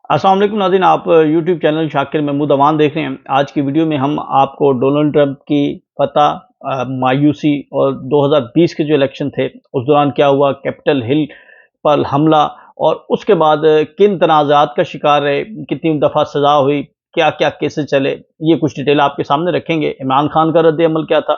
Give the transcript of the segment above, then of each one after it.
अस्सलाम वालेकुम नाज़रीन, आप यूट्यूब चैनल शाकिर महमूद अमान देख रहे हैं। आज की वीडियो में हम आपको डोनाल्ड ट्रंप की फतह, मायूसी और 2020 के जो इलेक्शन थे उस दौरान क्या हुआ, कैपिटल हिल पर हमला और उसके बाद किन तनाज़ात का शिकार रहे, कितनी दफ़ा सज़ा हुई, क्या क्या केसेस चले, ये कुछ डिटेल आपके सामने रखेंगे। इमरान खान का रद्द अमल क्या था,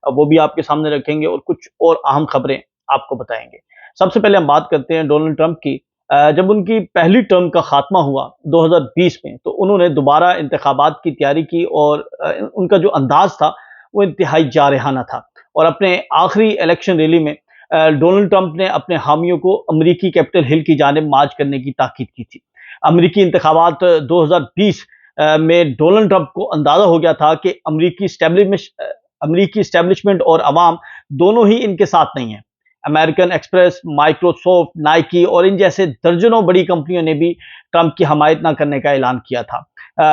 वो भी आपके सामने रखेंगे और कुछ और अहम खबरें आपको बताएंगे। सबसे पहले हम बात करते हैं डोनाल्ड ट्रंप की। जब उनकी पहली टर्म का खात्मा हुआ 2020 में, तो उन्होंने दोबारा इंतखाबात की तैयारी की और उनका जो अंदाज था वो इंतहाई जारहाना था। और अपने आखिरी इलेक्शन रैली में डोनाल्ड ट्रंप ने अपने हामियों को अमरीकी कैपिटल हिल की जानिब मार्च करने की ताकीद की थी। अमरीकी इंतखाबात 2020 में डोनाल्ड ट्रंप को अंदाजा हो गया था कि अमरीकी स्टैब्लिशमेंट और अवाम दोनों ही इनके साथ नहीं है। अमेरिकन एक्सप्रेस, माइक्रोसॉफ्ट, नाइकी और इन जैसे दर्जनों बड़ी कंपनियों ने भी ट्रंप की हमायत न करने का ऐलान किया था।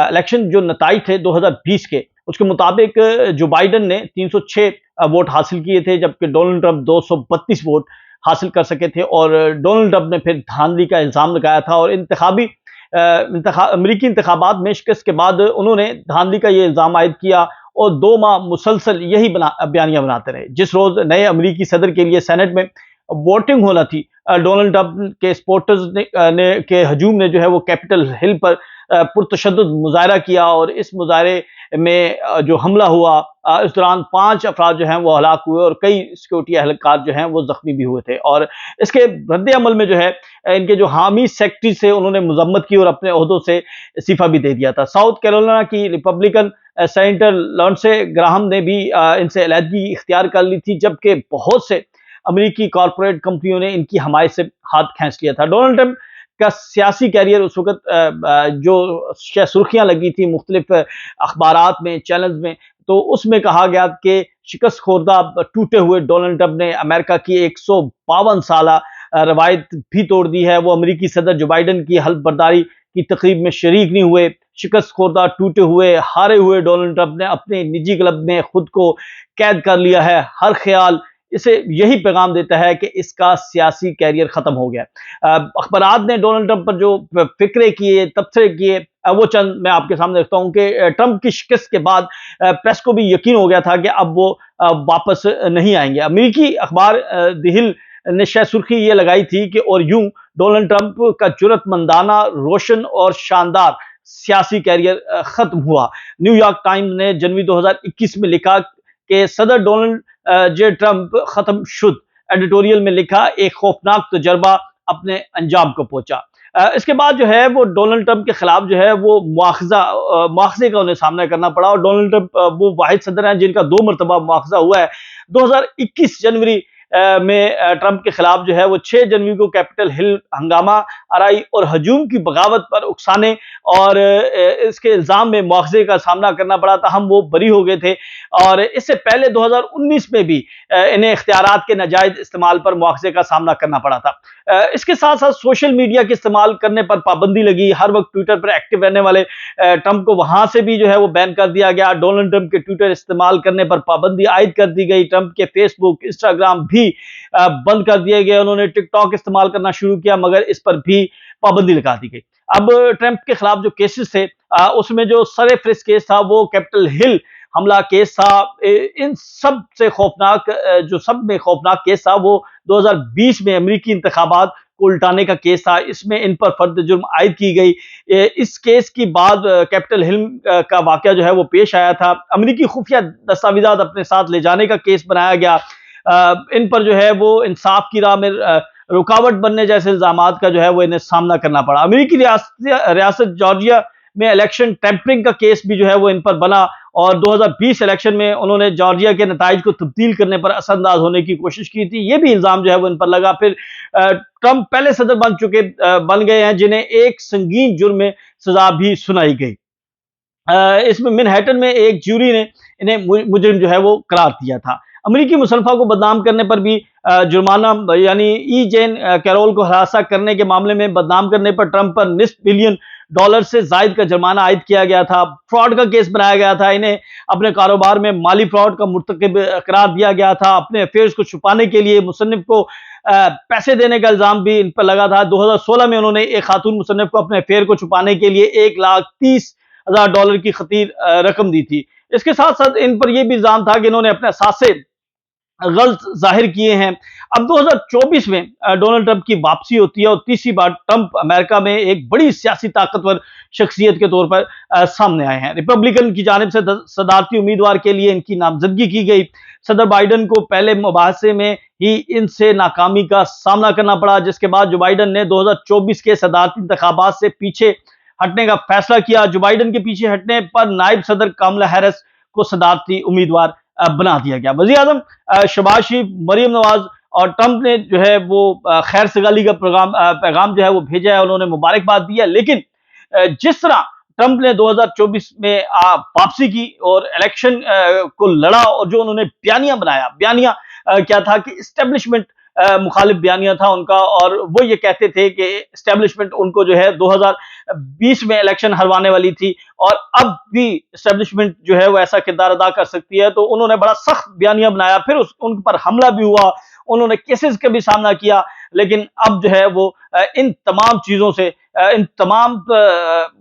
इलेक्शन जो नताइज थे 2020 के, उसके मुताबिक जो बाइडन ने 306 वोट हासिल किए थे, जबकि डोनाल्ड ट्रंप 232 वोट हासिल कर सके थे। और डोनाल्ड ट्रंप ने फिर धांधली का इल्ज़ाम लगाया था और अमरीकी इंतखाबात में शिकस्त के बाद उन्होंने धांधली का ये इल्ज़ाम आयद किया और 2 माह मुसलसल यही बयानियां बनाते रहे। जिस रोज नए अमरीकी सदर के लिए सेनेट में वोटिंग होना थी, डोनाल्ड ट्रंप के सपोर्टर्स के हजूम ने जो है वो कैपिटल हिल पर पुरतशद्दुद मुजाहरा किया और इस मुजाहरे में जो हमला हुआ, इस दौरान 5 अफराद जो हैं वो हलाक हुए और कई सिक्योरिटी एहलकार जो हैं वो जख्मी भी हुए थे। और इसके रद्द अमल में जो है इनके जो हामी सेक्रेटरी से उन्होंने मजम्मत की और अपने ओहदों से इस्तीफा भी दे दिया था। साउथ कैरोलिना की रिपब्लिकन सेनेटर लॉन्डसे ग्राहम ने भी इनसे अलहदगी इख्तियार कर ली थी, जबकि बहुत से अमेरिकी कॉरपोरेट कंपनियों ने इनकी हमायत से हाथ खींच लिया था। डोनाल्ड ट्रंप का सियासी कैरियर उस वक्त जो सुर्खियां लगी थी मुख्तलिफ अखबारात में, चैनल्स में, तो उसमें कहा गया कि शिकस्त खोरदा टूटे हुए डोनाल्ड ट्रंप ने अमेरिका की 152 साल रवायत भी तोड़ दी है। वो अमेरिकी सदर जो बाइडन की हल्फ बर्दारी की तकरीब में शरीक नहीं हुए। शिकस्त खोरदा, टूटे हुए, हारे हुए डोनाल्ड ट्रंप ने अपने निजी क्लब में खुद को कैद कर लिया है। हर ख्याल इसे यही पैगाम देता है कि इसका सियासी कैरियर खत्म हो गया। अखबारात ने डोनाल्ड ट्रंप पर जो फिक्रे किए, तबसरे किए, वो चंद मैं आपके सामने रखता हूं कि ट्रंप की शिकस्त के बाद प्रेस को भी यकीन हो गया था कि अब वो वापस नहीं आएंगे। अमेरिकी अखबार द हिल ने शायद सुर्खी ये लगाई थी कि और यूं डोनाल्ड ट्रंप का जुर्रतमंदाना, रोशन और शानदार सियासी कैरियर खत्म हुआ। न्यूयॉर्क टाइम्स ने जनवरी 2021 में लिखा कि सदर डोनाल्ड जे ट्रंप खत्म शुद। एडिटोरियल में लिखा, एक खौफनाक तजर्बा अपने अंजाम को पहुंचा। इसके बाद जो है वो डोनाल्ड ट्रंप के खिलाफ जो है वो मुआखजे का उन्हें सामना करना पड़ा और डोनाल्ड ट्रंप वो वाहिद सदर हैं जिनका 2 मरतबा मुआखजा हुआ है। 2021 जनवरी में ट्रंप के खिलाफ जो है वो 6 जनवरी को कैपिटल हिल हंगामा आराई और हजूम की बगावत पर उकसाने और इसके इल्जाम में मुआवजे का सामना करना पड़ा था। हम वो बरी हो गए थे और इससे पहले 2019 में भी इन्हें इख्तियारात के नाजायज इस्तेमाल पर मुआवजे का सामना करना पड़ा था। इसके साथ साथ सोशल मीडिया के इस्तेमाल करने पर पाबंदी लगी। हर वक्त ट्विटर पर एक्टिव रहने वाले ट्रंप को वहां से भी जो है वो बैन कर दिया गया। डोनाल्ड ट्रंप के ट्विटर इस्तेमाल करने पर पाबंदी आयद कर दी गई। ट्रंप के फेसबुक, इंस्टाग्राम भी बंद कर दिए गए। उन्होंने टिकटॉक इस्तेमाल करना शुरू किया मगर इस पर भी पाबंदी लगा दी गई। अब ट्रंप के खिलाफ जो केसेस थे उसमें जो सरे फ्रिस्क केस था वो कैपिटल हिल हमला केस था। इन सब से खौफनाक जो सब में खौफनाक केस था वो 2020 में अमेरिकी इंतखाबात को उल्टाने का केस था। इसमें इन पर फर्द जुर्म आयद की गई। इस केस की बाद कैपिटल हिल का वाकया जो है वो पेश आया था। अमेरिकी खुफिया दस्तावेजात अपने साथ ले जाने का केस बनाया गया। इन पर जो है वो इंसाफ की राह में रुकावट बनने जैसे इल्जामात का जो है वो इन्हें सामना करना पड़ा। अमेरिकी रियासत जॉर्जिया में इलेक्शन टेम्परिंग का केस भी जो है वो इन पर बना और 2020 इलेक्शन में उन्होंने जॉर्जिया के नताइज को तब्दील करने पर असरअंदाज होने की कोशिश की थी। ये भी इल्जाम जो है वो इन पर लगा। फिर ट्रंप पहले सदर बन गए हैं जिन्हें एक संगीन जुर्म में सजा भी सुनाई गई। इसमें मैनहट्टन में एक ज्यूरी ने इन्हें मुजरिम जो है वो करार दिया था। अमेरिकी मुसल्फा को बदनाम करने पर भी जुर्माना यानी ई जेन कैरोल को हरासा करने के मामले में बदनाम करने पर ट्रंप पर $1 बिलियन से जायद का जुर्माना आयद किया गया था। फ्रॉड का केस बनाया गया था। इन्हें अपने कारोबार में माली फ्रॉड का मुर्तकिब करार दिया गया था। अपने अफेयर्स को छुपाने के लिए मुसन्निफ को पैसे देने का इल्जाम भी इन पर लगा था। 2016 में उन्होंने एक खातून मुसन्निफ को अपने अफेयर को छुपाने के लिए $1,30,000 की खतीर रकम दी थी। इसके साथ साथ इन पर यह भी इल्जाम था कि इन्होंने अपने असासे गलत जाहिर किए हैं। अब 2024 में डोनाल्ड ट्रंप की वापसी होती है और तीसरी बार ट्रंप अमेरिका में एक बड़ी सियासी ताकतवर शख्सियत के तौर पर सामने आए हैं। रिपब्लिकन की जानिब से सदारती उम्मीदवार के लिए इनकी नामजदगी की गई। सदर बाइडन को पहले मुबाहसे में ही इनसे नाकामी का सामना करना पड़ा, जिसके बाद जो बाइडन ने 2024 के सदारती इंतखाबात से पीछे हटने का फैसला किया। जो बाइडन के पीछे हटने पर नायब सदर कमला हैरिस को सदारती उम्मीदवार बना दिया गया। वज़ीर आज़म शहबाज शरीफ, मरियम नवाज और ट्रंप ने जो है वो खैर सगाली का पैगाम जो है वो भेजा है, उन्होंने मुबारकबाद दी है। लेकिन जिस तरह ट्रंप ने 2024 में वापसी की और इलेक्शन को लड़ा और जो उन्होंने बयानिया बनाया, बयानिया क्या था कि इस्टेब्लिशमेंट मुखालिफ बयानिया था उनका, और वो ये कहते थे कि इस्टेब्लिशमेंट उनको जो है 2020 में इलेक्शन हरवाने वाली थी और अब भी इस्टेब्लिशमेंट जो है वो ऐसा किरदार अदा कर सकती है। तो उन्होंने बड़ा सख्त बयानिया बनाया, फिर उन पर हमला भी हुआ, उन्होंने केसेस का भी सामना किया। लेकिन अब जो है वो इन तमाम चीजों से, इन तमाम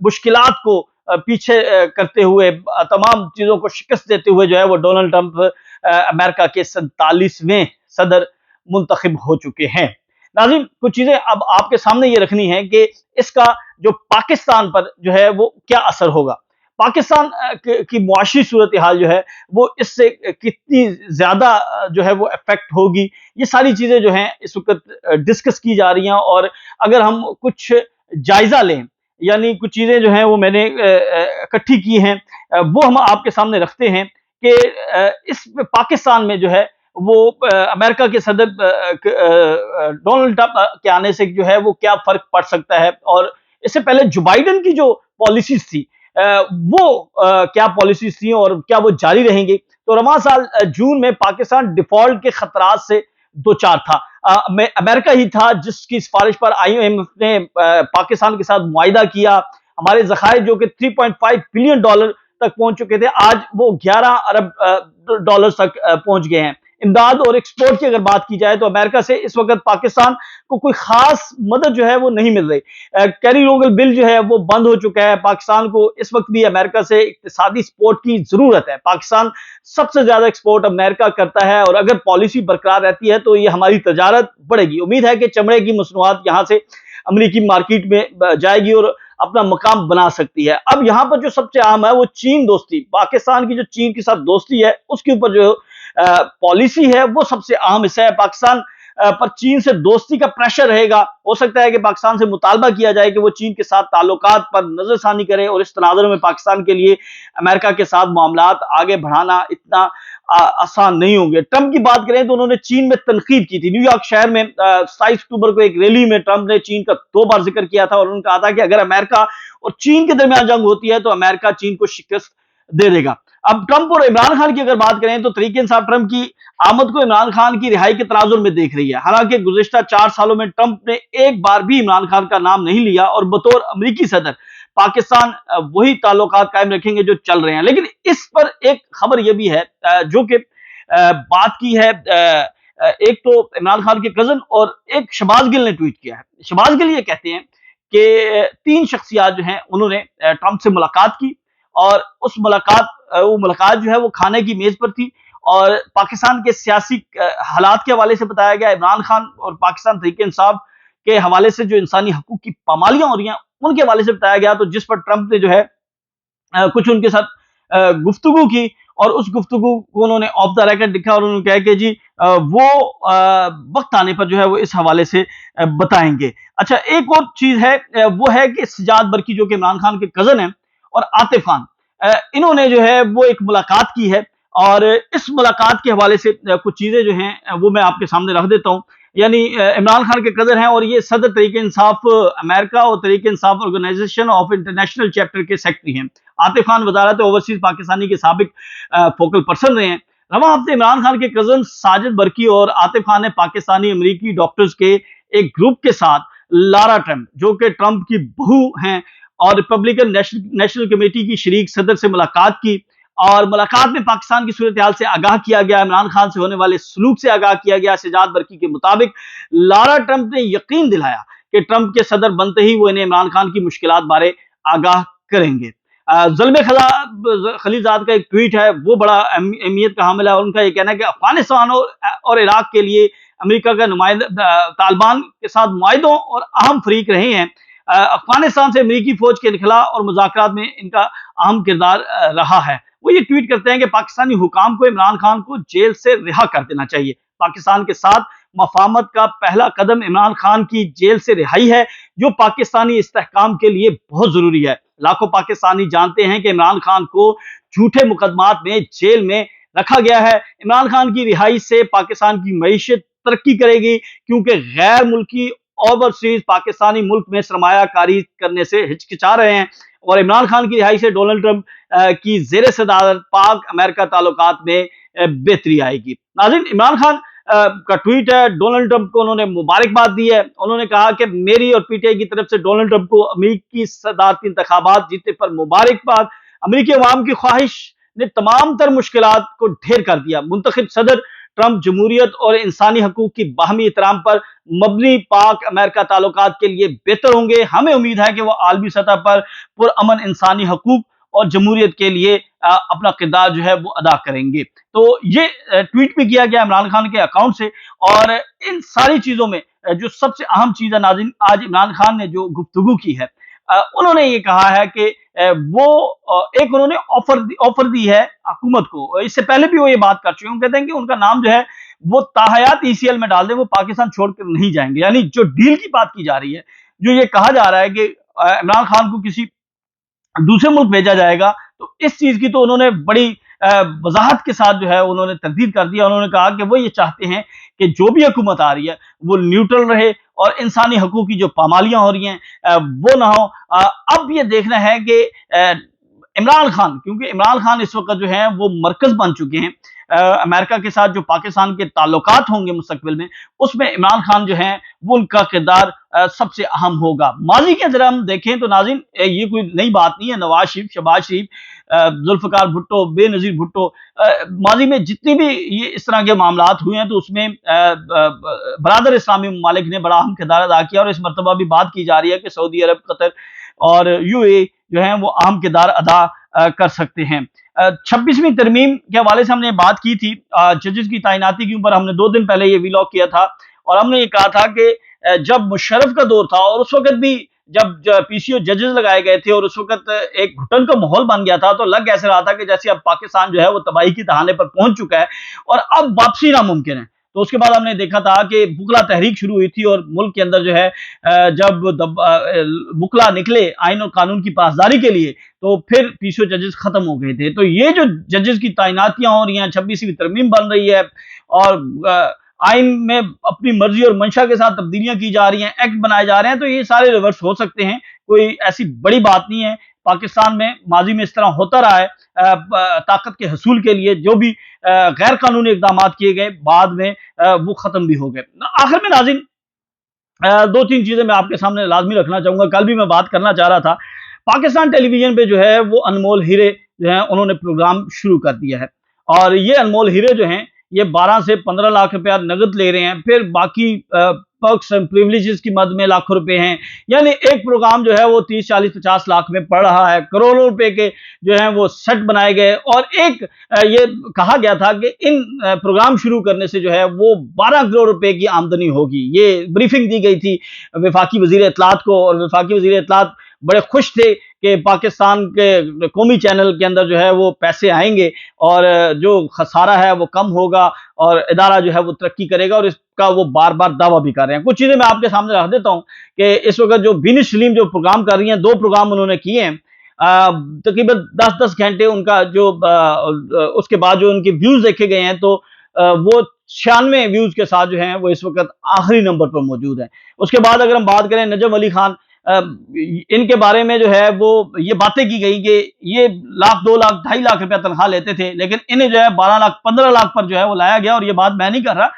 मुश्किलात को पीछे करते हुए, तमाम चीजों को शिकस्त देते हुए जो है वो डोनाल्ड ट्रंप अमेरिका के 47वें सदर मुंतखब हो चुके हैं। नाज़रीन, कुछ चीजें अब आपके सामने ये रखनी है कि इसका जो पाकिस्तान पर जो है वो क्या असर होगा। पाकिस्तान की मुआशी सूरत हाल जो है वो इससे कितनी ज्यादा जो है वो इफेक्ट होगी, ये सारी चीजें जो हैं इस वक्त डिस्कस की जा रही हैं। और अगर हम कुछ जायजा लें, यानी कुछ चीजें जो हैं वो मैंने इकट्ठी की हैं, वो हम आपके सामने रखते हैं कि इस पाकिस्तान में जो है वो अमेरिका के सदर डोनाल्ड ट्रंप के आने से जो है वो क्या फर्क पड़ सकता है, और इससे पहले जो बाइडन की जो पॉलिसीज थी वो क्या पॉलिसीज थी और क्या वो जारी रहेंगी। तो रवां साल जून में पाकिस्तान डिफॉल्ट के खतरात से दो चार था। अमेरिका ही था जिसकी सिफारिश पर IMF ने पाकिस्तान के साथ मुआहिदा किया। हमारे ज़खायर जो कि $3.5 बिलियन तक पहुंच चुके थे, आज वो 11 अरब डॉलर तक पहुंच गए हैं। इमदाद और एक्सपोर्ट की अगर बात की जाए तो अमेरिका से इस वक्त पाकिस्तान को कोई खास मदद जो है वो नहीं मिल रही। कैरी रोगल बिल जो है वो बंद हो चुका है। पाकिस्तान को इस वक्त भी अमेरिका से इक्तिसादी सपोर्ट की जरूरत है। पाकिस्तान सबसे ज्यादा एक्सपोर्ट अमेरिका करता है और अगर पॉलिसी बरकरार रहती है तो ये हमारी तजारत बढ़ेगी। उम्मीद है कि चमड़े की मसनूआत यहाँ से अमेरिकी मार्केट में जाएगी और अपना मकाम बना सकती है। अब यहाँ पर जो सबसे अहम है वो चीन दोस्ती, पाकिस्तान की जो चीन के साथ दोस्ती है उसके ऊपर जो पॉलिसी है वो सबसे अहम हिस्सा है। पाकिस्तान पर चीन से दोस्ती का प्रेशर रहेगा। हो सकता है कि पाकिस्तान से मुतालबा किया जाए कि वो चीन के साथ ताल्लुकात पर नजरसानी करे, और इस तनाज़ुर में पाकिस्तान के लिए अमेरिका के साथ मामलात आगे बढ़ाना इतना आसान नहीं होंगे। ट्रंप की बात करें तो उन्होंने चीन में तनकीद की थी। न्यूयॉर्क शहर में 27 अक्टूबर को एक रैली में ट्रंप ने चीन का 2 बार जिक्र किया था और उन्होंने कहा था कि अगर अमेरिका और चीन के दरमियान जंग होती है तो अमेरिका चीन को शिकस्त दे देगा। अब ट्रंप और इमरान खान की अगर बात करें तो तहरीक इंसाफ ट्रंप की आमद को इमरान खान की रिहाई के तनाजुर में देख रही है। हालांकि गुज़िश्ता 4 सालों में ट्रंप ने एक बार भी इमरान खान का नाम नहीं लिया और बतौर अमरीकी सदर पाकिस्तान वही ताल्लुकात कायम रखेंगे जो चल रहे हैं। लेकिन इस पर एक खबर यह भी है जो कि बात की है, एक तो इमरान खान के कजन और एक शहबाज गिल ने ट्वीट किया है। शहबाज गिल ये कहते हैं कि 3 शख्सियात जो हैं उन्होंने ट्रंप से मुलाकात की और उस वो मुलाकात जो है वो खाने की मेज पर थी और पाकिस्तान के सियासी हालात के हवाले से बताया गया। इमरान खान और पाकिस्तान तहरीक इंसाफ के हवाले से जो इंसानी हकूक की पामालियां हो रही हैं उनके हवाले से बताया गया। तो जिस पर ट्रंप ने जो है कुछ उनके साथ गुफ्तगू की और उस गुफ्तगू को उन्होंने ऑफ द रिकॉर्ड लिखा और उन्होंने कहा कि जी वो वक्त आने पर जो है वो इस हवाले से बताएंगे। अच्छा, एक और चीज है वो है कि सजाद बरकी जो कि इमरान खान के कजन हैं और आतिफ खान, इन्होंने जो है वो एक मुलाकात की है और इस मुलाकात के हवाले से कुछ चीजें जो हैं वो मैं आपके सामने रख देता हूं। यानी इमरान खान के कदर हैं और ये सदर तहरीक इंसाफ अमेरिका और Tehreek Insaf organisation of international chapter के सेक्रेटरी हैं। आतिफ खान वजारत ओवरसीज पाकिस्तानी के साबिक फोकल पर्सन रहे हैं। रवां हफ्ते इमरान खान के कजन साजिद बरकी और आतिफ खान ने पाकिस्तानी अमरीकी डॉक्टर्स के एक ग्रुप के साथ लारा ट्रंप जो कि ट्रंप की बहू हैं और रिपब्लिकन नेशनल कमेटी की शरीक सदर से मुलाकात की। اور ملاقات میں پاکستان کی صورتحال سے آگاہ کیا گیا، عمران خان سے ہونے والے سلوک سے آگاہ کیا گیا۔ شجاعت برقی کے مطابق لارا ٹرمپ نے یقین دلایا کہ ٹرمپ کے صدر بنتے ہی وہ انہیں عمران خان کی مشکلات بارے آگاہ کریں گے۔ زلمے خلیزاد کا ایک ٹویٹ ہے، وہ بڑا اہمیت کا حامل ہے، اور ان کا یہ کہنا ہے کہ افغانستان اور عراق کے لیے امریکہ کا نمائندہ طالبان کے ساتھ معاہدوں اور اہم فریق رہے ہیں۔ افغانستان سے امریکی فوج کے انخلاء اور مذاکرات میں ان کا اہم کردار رہا ہے۔ وہ یہ ٹویٹ کرتے ہیں کہ پاکستانی حکام کو عمران خان کو جیل سے رہا کر دینا چاہیے۔ پاکستان کے ساتھ مفاہمت کا پہلا قدم عمران خان کی جیل سے رہائی ہے، جو پاکستانی استحکام کے لیے بہت ضروری ہے۔ لاکھوں پاکستانی جانتے ہیں کہ عمران خان کو جھوٹے مقدمات میں جیل میں رکھا گیا ہے۔ عمران خان کی رہائی سے پاکستان کی معیشت ترقی کرے گی، کیونکہ غیر ملکی اوورسیز پاکستانی ملک میں سرمایہ کاری کرنے سے ہچکچا رہے ہیں، اور عمران خان کی رہائی سے ڈونلڈ ٹرمپ کی زیر صدارت پاک امریکہ تعلقات میں بہتری آئے گی۔ ناظرین، عمران خان کا ٹویٹ ہے، ڈونلڈ ٹرمپ کو انہوں نے مبارکباد دی ہے۔ انہوں نے کہا کہ میری اور پی ٹی آئی کی طرف سے ڈونلڈ ٹرمپ کو امریکی صدارتی انتخابات جیتنے پر مبارکباد۔ امریکی عوام کی خواہش نے تمام تر مشکلات کو ڈھیر کر دیا۔ منتخب صدر ٹرمپ جمہوریت اور انسانی حقوق کی باہمی احترام پر مبنی پاک امریکہ تعلقات کے لیے بہتر ہوں گے۔ ہمیں امید ہے کہ وہ عالمی سطح پر پرامن انسانی حقوق اور جمہوریت کے لیے اپنا کردار جو ہے وہ ادا کریں گے۔ تو یہ ٹویٹ بھی کیا گیا عمران خان کے اکاؤنٹ سے، اور ان ساری چیزوں میں جو سب سے اہم چیز ہے ناظرین، آج عمران خان نے جو گفتگو کی ہے، انہوں نے یہ کہا ہے کہ وہ ایک انہوں نے آفر دی ہے حکومت کو۔ اس سے پہلے بھی وہ یہ بات کر چکے ہیں، وہ کہتے ہیں کہ ان کا نام جو ہے وہ تاحیات ای سی ایل میں ڈال دیں، وہ پاکستان چھوڑ کر نہیں جائیں گے۔ یعنی جو ڈیل کی بات کی جا رہی ہے، جو یہ کہا جا رہا ہے کہ عمران خان کو کسی دوسرے ملک بھیجا جائے گا، تو اس چیز کی تو انہوں نے بڑی وضاحت کے ساتھ جو ہے انہوں نے تردید کر دیا۔ انہوں نے کہا کہ وہ یہ چاہتے ہیں کہ جو بھی حکومت آ رہی ہے وہ نیوٹرل رہے، اور انسانی حقوق کی جو پامالیاں ہو رہی ہیں وہ نہ ہو۔ اب یہ دیکھنا ہے کہ عمران خان، کیونکہ عمران خان اس وقت جو ہیں وہ مرکز بن چکے ہیں امریکہ کے ساتھ، جو پاکستان کے تعلقات ہوں گے مستقبل میں، اس میں عمران خان جو ہیں وہ ان کا کردار سب سے اہم ہوگا۔ ماضی کے اندر ہم دیکھیں تو ناظرین، یہ کوئی نئی بات نہیں ہے۔ نواز شریف، شہباز شریف، ذوالفقار بھٹو، بے نظیر بھٹو، ماضی میں جتنی بھی یہ اس طرح کے معاملات ہوئے ہیں تو اس میں برادر اسلامی ممالک نے بڑا اہم کردار ادا کیا، اور اس مرتبہ بھی بات کی جا رہی ہے کہ سعودی عرب، قطر اور یو اے جو ہیں وہ اہم کردار ادا کر سکتے ہیں۔ 26ویں ترمیم کے حوالے سے ہم نے بات کی تھی، ججز کی تعیناتی کے اوپر ہم نے 2 دن پہلے یہ ویلاگ کیا تھا، اور ہم نے یہ کہا تھا کہ جب مشرف کا دور تھا، اور اس وقت بھی جب پی سی او ججز لگائے گئے تھے، اور اس وقت ایک گھٹن کا ماحول بن گیا تھا، تو لگ ایسے رہا تھا کہ جیسے اب پاکستان جو ہے وہ تباہی کی دہانے پر پہنچ چکا ہے اور اب واپسی ناممکن ہے۔ تو اس کے بعد ہم نے دیکھا تھا کہ بکلا تحریک شروع ہوئی تھی، اور ملک کے اندر جو ہے جب بکلا نکلے آئین اور قانون کی پاسداری کے لیے، تو پھر پی سی او ججز ختم ہو گئے تھے۔ تو یہ جو ججز کی تعیناتیاں ہو رہی ہیں، 26ویں ترمیم بن رہی ہے، اور آئین میں اپنی مرضی اور منشا کے ساتھ تبدیلیاں کی جا رہی ہیں، ایکٹ بنائے جا رہے ہیں، تو یہ سارے ریورس ہو سکتے ہیں، کوئی ایسی بڑی بات نہیں ہے۔ پاکستان میں ماضی میں اس طرح ہوتا رہا ہے، طاقت کے حصول کے لیے جو بھی غیر قانونی اقدامات کیے گئے بعد میں وہ ختم بھی ہو گئے۔ آخر میں ناظرین، 2-3 چیزیں میں آپ کے سامنے لازمی رکھنا چاہوں گا۔ کل بھی میں بات کرنا چاہ رہا تھا، پاکستان ٹیلی ویژن پہ جو ہے وہ انمول ہیرے جو ہیں انہوں نے پروگرام شروع کر دیا ہے، اور یہ انمول ہیرے جو ہیں یہ 12 سے 15 لاکھ روپیہ نقد لے رہے ہیں، پھر باقی پرکس اینڈ پریویلیجز کی مد میں لاکھوں روپے ہیں۔ یعنی ایک پروگرام جو ہے وہ 30، 40، 50 لاکھ میں پڑ رہا ہے، کروڑوں روپے کے جو ہیں وہ سیٹ بنائے گئے، اور ایک یہ کہا گیا تھا کہ ان پروگرام شروع کرنے سے جو ہے وہ 12 کروڑ روپے کی آمدنی ہوگی۔ یہ بریفنگ دی گئی تھی وفاقی وزیر اطلاعات کو، اور وفاقی وزیر اطلاعات بڑے خوش تھے کہ پاکستان کے قومی چینل کے اندر جو ہے وہ پیسے آئیں گے، اور جو خسارہ ہے وہ کم ہوگا، اور ادارہ جو ہے وہ ترقی کرے گا، اور اس کا وہ بار بار دعویٰ بھی کر رہے ہیں۔ کچھ چیزیں میں آپ کے سامنے رکھ دیتا ہوں کہ اس وقت جو بین سلیم جو پروگرام کر رہی ہیں، 2 پروگرام انہوں نے کیے ہیں، تقریباً 10-10 گھنٹے ان کا جو اس کے بعد جو ان کے ویوز دیکھے گئے ہیں، تو وہ 96 ویوز کے ساتھ جو ہیں وہ اس وقت آخری نمبر پر موجود ہیں۔ اس کے بعد اگر ہم بات کریں نجم علی خان، ان کے بارے میں جو ہے وہ یہ باتیں کی گئی کہ یہ 1 لاکھ، 2 لاکھ، 2.5 لاکھ روپیہ تنخواہ لیتے تھے، لیکن انہیں جو ہے 12 لاکھ، 15 لاکھ پر جو ہے وہ لایا گیا، اور یہ بات میں نہیں کر رہا،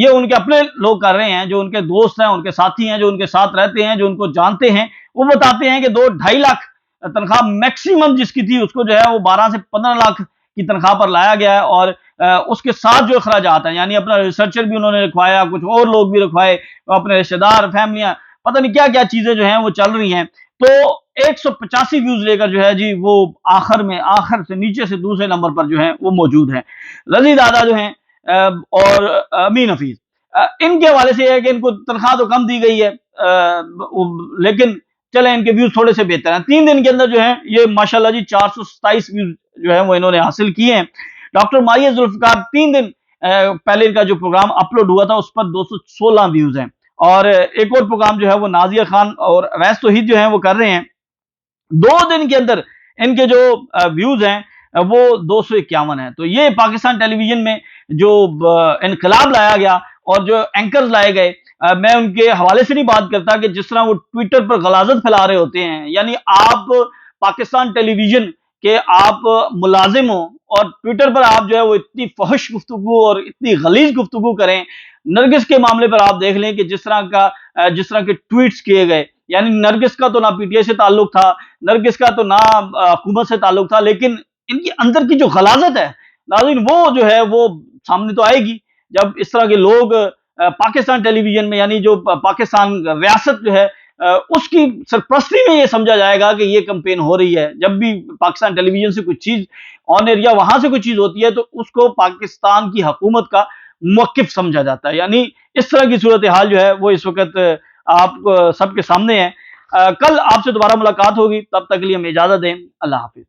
یہ ان کے اپنے لوگ کر رہے ہیں، جو ان کے دوست ہیں، ان کے ساتھی ہیں، جو ان کے ساتھ رہتے ہیں، جو ان کو جانتے ہیں، وہ بتاتے ہیں کہ 2-2.5 لاکھ تنخواہ میکسیمم جس کی تھی، اس کو جو ہے وہ 12 سے 15 لاکھ کی تنخواہ پر لایا گیا ہے، اور اس کے ساتھ جو اخراجات ہیں، یعنی اپنا ریسرچر بھی انہوں نے رکھوایا، کچھ اور لوگ بھی رکھوائے، اپنے رشتہ دار، فیملیاں، پتہ نہیں کیا کیا چیزیں جو ہیں وہ چل رہی ہیں، تو 185 ویوز لے کر جو ہے جی وہ آخر سے نیچے سے دوسرے نمبر پر جو ہیں وہ موجود ہیں۔ رضی دادا جو ہیں اور امین حفیظ، ان کے حوالے سے یہ ہے کہ ان کو تنخواہ تو کم دی گئی ہے، لیکن چلیں ان کے ویوز تھوڑے سے بہتر ہیں۔ 3 دن کے اندر جو ہیں یہ ماشاءاللہ جی 427 ویوز جو ہیں وہ انہوں نے حاصل کیے ہیں۔ ڈاکٹر ماہیہ ذوالفقار 3 دن پہلے ان کا جو پروگرام اپلوڈ ہوا تھا اس پر 216 ویوز ہیں، اور ایک اور پروگرام جو ہے وہ نازیہ خان اور اویس توحید جو ہیں وہ کر رہے ہیں، 2 دن کے اندر ان کے جو ویوز ہیں وہ 251 ہیں۔ تو یہ پاکستان ٹیلی ویژن میں جو انقلاب لایا گیا اور جو اینکرز لائے گئے، میں ان کے حوالے سے نہیں بات کرتا کہ جس طرح وہ ٹویٹر پر غلاظت پھیلا رہے ہوتے ہیں، یعنی آپ پاکستان ٹیلی ویژن کہ آپ ملازم ہوں اور ٹویٹر پر آپ جو ہے وہ اتنی فحش گفتگو اور اتنی غلیظ گفتگو کریں۔ نرگس کے معاملے پر آپ دیکھ لیں کہ جس طرح کے ٹویٹس کیے گئے، یعنی نرگس کا تو نہ پی ٹی آئی سے تعلق تھا، نرگس کا تو نہ حکومت سے تعلق تھا، لیکن ان کی اندر کی جو غلاظت ہے ناظرین وہ جو ہے وہ سامنے تو آئے گی جب اس طرح کے لوگ پاکستان ٹیلی ویژن میں، یعنی جو پاکستان ریاست جو ہے اس کی سرپرستی میں یہ سمجھا جائے گا کہ یہ کمپین ہو رہی ہے۔ جب بھی پاکستان ٹیلی ویژن سے کوئی چیز آن ایئر یا وہاں سے کوئی چیز ہوتی ہے تو اس کو پاکستان کی حکومت کا موقف سمجھا جاتا ہے، یعنی اس طرح کی صورتحال جو ہے وہ اس وقت آپ سب کے سامنے ہے۔ کل آپ سے دوبارہ ملاقات ہوگی، تب تک کے لیے ہمیں اجازت دیں، اللہ حافظ۔